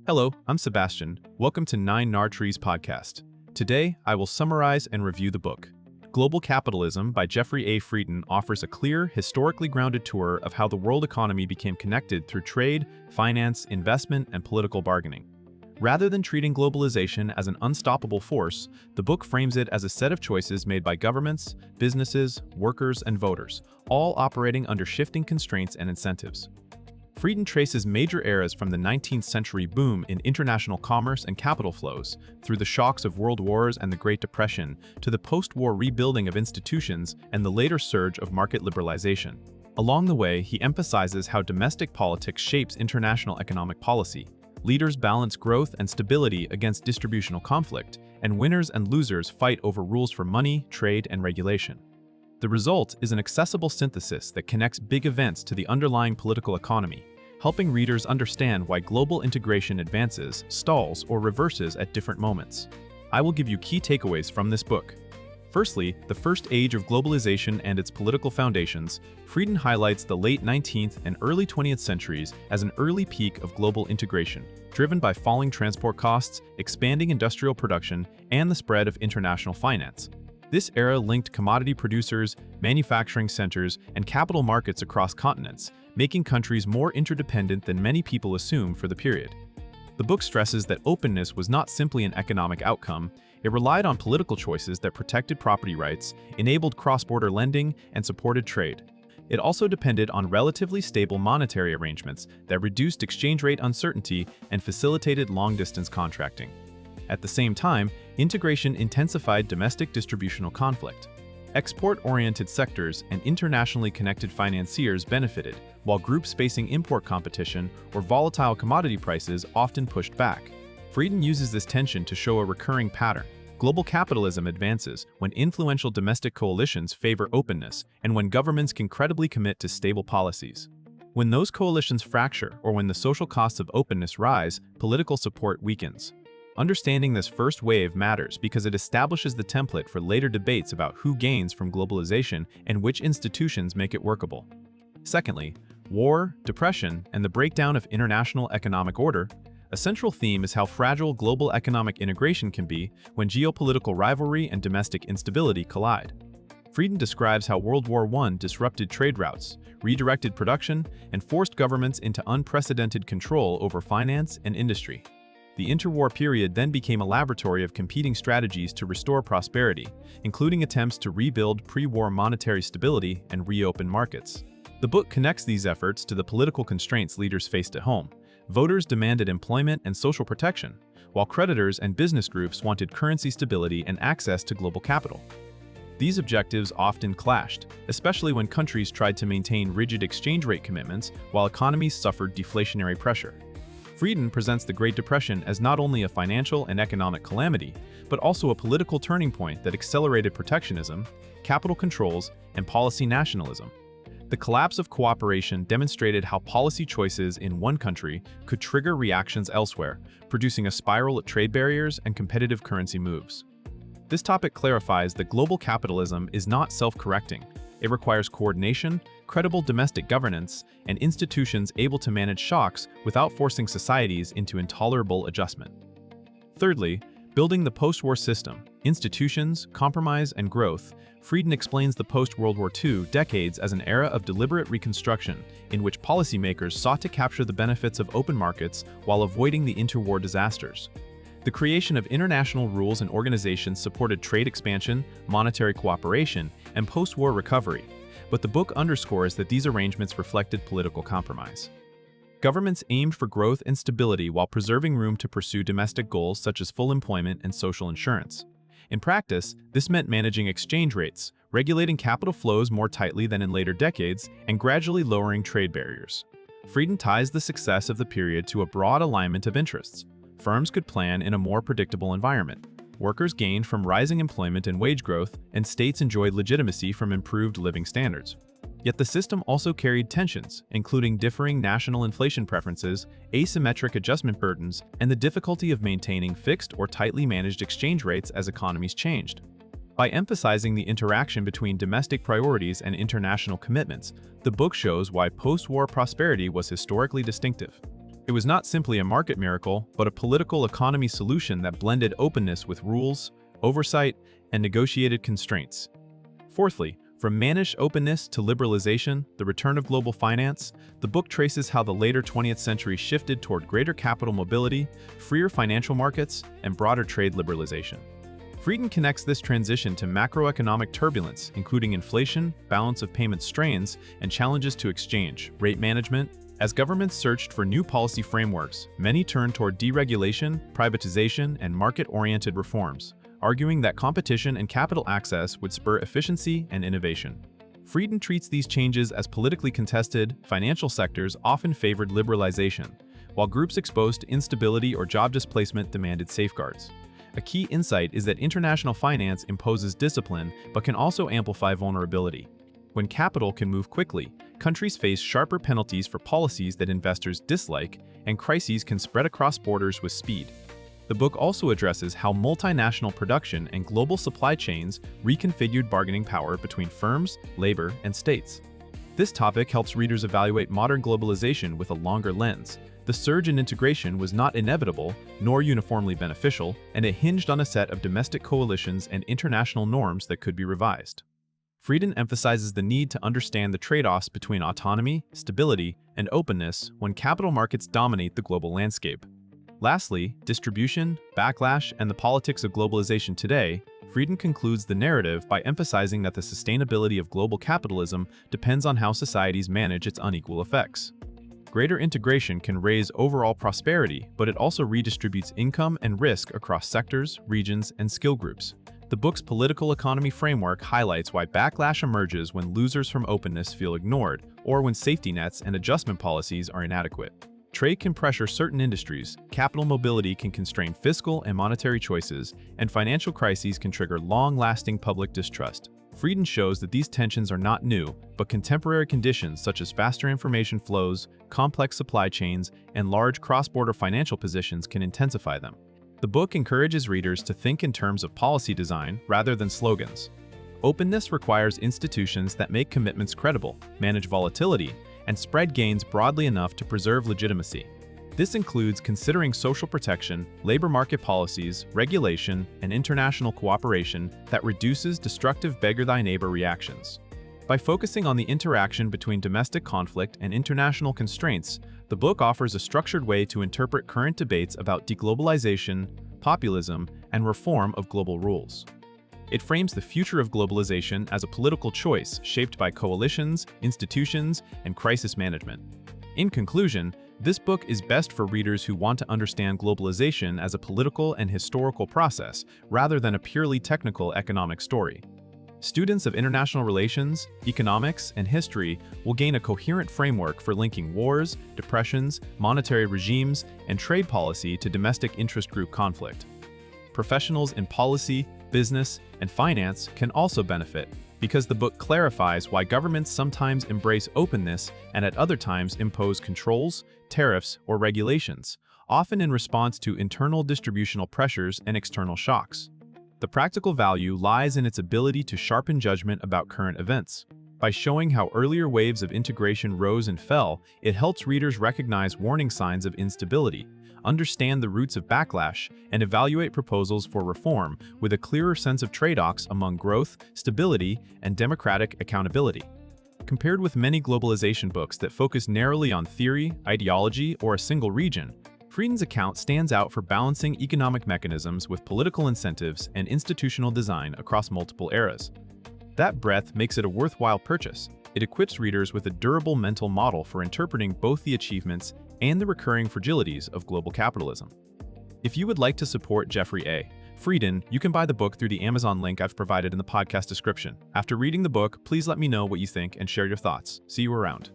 Hello, I'm Sebastian. Welcome to Nine Nar Trees podcast. Today, I will summarize and review the book. Global Capitalism by Jeffry Frieden offers a clear, historically grounded tour of how the world economy became connected through trade, finance, investment, and political bargaining. Rather than treating globalization as an unstoppable force, the book frames it as a set of choices made by governments, businesses, workers, and voters, all operating under shifting constraints and incentives. Frieden traces major eras from the 19th century boom in international commerce and capital flows, through the shocks of world wars and the Great Depression, to the post-war rebuilding of institutions and the later surge of market liberalization. Along the way, he emphasizes how domestic politics shapes international economic policy. Leaders balance growth and stability against distributional conflict, and winners and losers fight over rules for money, trade, and regulation. The result is an accessible synthesis that connects big events to the underlying political economy, helping readers understand why global integration advances, stalls, or reverses at different moments. I will give you key takeaways from this book. Firstly, the first age of globalization and its political foundations. Frieden highlights the late 19th and early 20th centuries as an early peak of global integration, driven by falling transport costs, expanding industrial production, and the spread of international finance. This era linked commodity producers, manufacturing centers, and capital markets across continents, making countries more interdependent than many people assume for the period. The book stresses that openness was not simply an economic outcome. It relied on political choices that protected property rights, enabled cross-border lending, and supported trade. It also depended on relatively stable monetary arrangements that reduced exchange rate uncertainty and facilitated long-distance contracting. At the same time, integration intensified domestic distributional conflict. Export-oriented sectors and internationally connected financiers benefited, while groups facing import competition or volatile commodity prices often pushed back. Frieden uses this tension to show a recurring pattern. Global capitalism advances when influential domestic coalitions favor openness and when governments can credibly commit to stable policies. When those coalitions fracture or when the social costs of openness rise, political support weakens. Understanding this first wave matters because it establishes the template for later debates about who gains from globalization and which institutions make it workable. Secondly, war, depression, and the breakdown of international economic order. A central theme is how fragile global economic integration can be when geopolitical rivalry and domestic instability collide. Frieden describes how World War I disrupted trade routes, redirected production, and forced governments into unprecedented control over finance and industry. The interwar period then became a laboratory of competing strategies to restore prosperity, including attempts to rebuild pre-war monetary stability and reopen markets. The book connects these efforts to the political constraints leaders faced at home. Voters demanded employment and social protection, while creditors and business groups wanted currency stability and access to global capital. These objectives often clashed, especially when countries tried to maintain rigid exchange rate commitments while economies suffered deflationary pressure. Frieden presents the Great Depression as not only a financial and economic calamity, but also a political turning point that accelerated protectionism, capital controls, and policy nationalism. The collapse of cooperation demonstrated how policy choices in one country could trigger reactions elsewhere, producing a spiral of trade barriers and competitive currency moves. This topic clarifies that global capitalism is not self-correcting. It requires coordination, credible domestic governance, and institutions able to manage shocks without forcing societies into intolerable adjustment. Thirdly, building the post-war system, institutions, compromise, and growth. Frieden explains the post-World War II decades as an era of deliberate reconstruction in which policymakers sought to capture the benefits of open markets while avoiding the interwar disasters. The creation of international rules and organizations supported trade expansion, monetary cooperation, and post-war recovery, but the book underscores that these arrangements reflected political compromise. Governments aimed for growth and stability while preserving room to pursue domestic goals such as full employment and social insurance. In practice, this meant managing exchange rates, regulating capital flows more tightly than in later decades, and gradually lowering trade barriers. Frieden ties the success of the period to a broad alignment of interests. Firms could plan in a more predictable environment. Workers gained from rising employment and wage growth, and states enjoyed legitimacy from improved living standards. Yet the system also carried tensions, including differing national inflation preferences, asymmetric adjustment burdens, and the difficulty of maintaining fixed or tightly managed exchange rates as economies changed. By emphasizing the interaction between domestic priorities and international commitments, the book shows why post-war prosperity was historically distinctive. It was not simply a market miracle, but a political economy solution that blended openness with rules, oversight, and negotiated constraints. Fourthly, from managed openness to liberalization, the return of global finance, the book traces how the later 20th century shifted toward greater capital mobility, freer financial markets, and broader trade liberalization. Frieden connects this transition to macroeconomic turbulence, including inflation, balance of payment strains, and challenges to exchange rate management. As governments searched for new policy frameworks, many turned toward deregulation, privatization, and market-oriented reforms, arguing that competition and capital access would spur efficiency and innovation. Frieden treats these changes as politically contested. Financial sectors often favored liberalization, while groups exposed to instability or job displacement demanded safeguards. A key insight is that international finance imposes discipline but can also amplify vulnerability. When capital can move quickly, countries face sharper penalties for policies that investors dislike, and crises can spread across borders with speed. The book also addresses how multinational production and global supply chains reconfigured bargaining power between firms, labor, and states. This topic helps readers evaluate modern globalization with a longer lens. The surge in integration was not inevitable, nor uniformly beneficial, and it hinged on a set of domestic coalitions and international norms that could be revised. Frieden emphasizes the need to understand the trade-offs between autonomy, stability, and openness when capital markets dominate the global landscape. Lastly, distribution, backlash, and the politics of globalization today, Frieden concludes the narrative by emphasizing that the sustainability of global capitalism depends on how societies manage its unequal effects. Greater integration can raise overall prosperity, but it also redistributes income and risk across sectors, regions, and skill groups. The book's political economy framework highlights why backlash emerges when losers from openness feel ignored, or when safety nets and adjustment policies are inadequate. Trade can pressure certain industries, capital mobility can constrain fiscal and monetary choices, and financial crises can trigger long-lasting public distrust. Frieden shows that these tensions are not new, but contemporary conditions such as faster information flows, complex supply chains, and large cross-border financial positions can intensify them. The book encourages readers to think in terms of policy design rather than slogans. Openness requires institutions that make commitments credible, manage volatility, and spread gains broadly enough to preserve legitimacy. This includes considering social protection, labor market policies, regulation, and international cooperation that reduces destructive beggar-thy-neighbor reactions. By focusing on the interaction between domestic conflict and international constraints, the book offers a structured way to interpret current debates about deglobalization, populism, and reform of global rules. It frames the future of globalization as a political choice shaped by coalitions, institutions, and crisis management. In conclusion, this book is best for readers who want to understand globalization as a political and historical process rather than a purely technical economic story. Students of international relations, economics, and history will gain a coherent framework for linking wars, depressions, monetary regimes, and trade policy to domestic interest group conflict. Professionals in policy, business, and finance can also benefit, because the book clarifies why governments sometimes embrace openness and at other times impose controls, tariffs, or regulations, often in response to internal distributional pressures and external shocks. The practical value lies in its ability to sharpen judgment about current events. By showing how earlier waves of integration rose and fell, it helps readers recognize warning signs of instability, understand the roots of backlash, and evaluate proposals for reform with a clearer sense of trade-offs among growth, stability, and democratic accountability. Compared with many globalization books that focus narrowly on theory, ideology, or a single region, Frieden's account stands out for balancing economic mechanisms with political incentives and institutional design across multiple eras. That breadth makes it a worthwhile purchase. It equips readers with a durable mental model for interpreting both the achievements and the recurring fragilities of global capitalism. If you would like to support Jeffry A. Frieden, you can buy the book through the Amazon link I've provided in the podcast description. After reading the book, please let me know what you think and share your thoughts. See you around.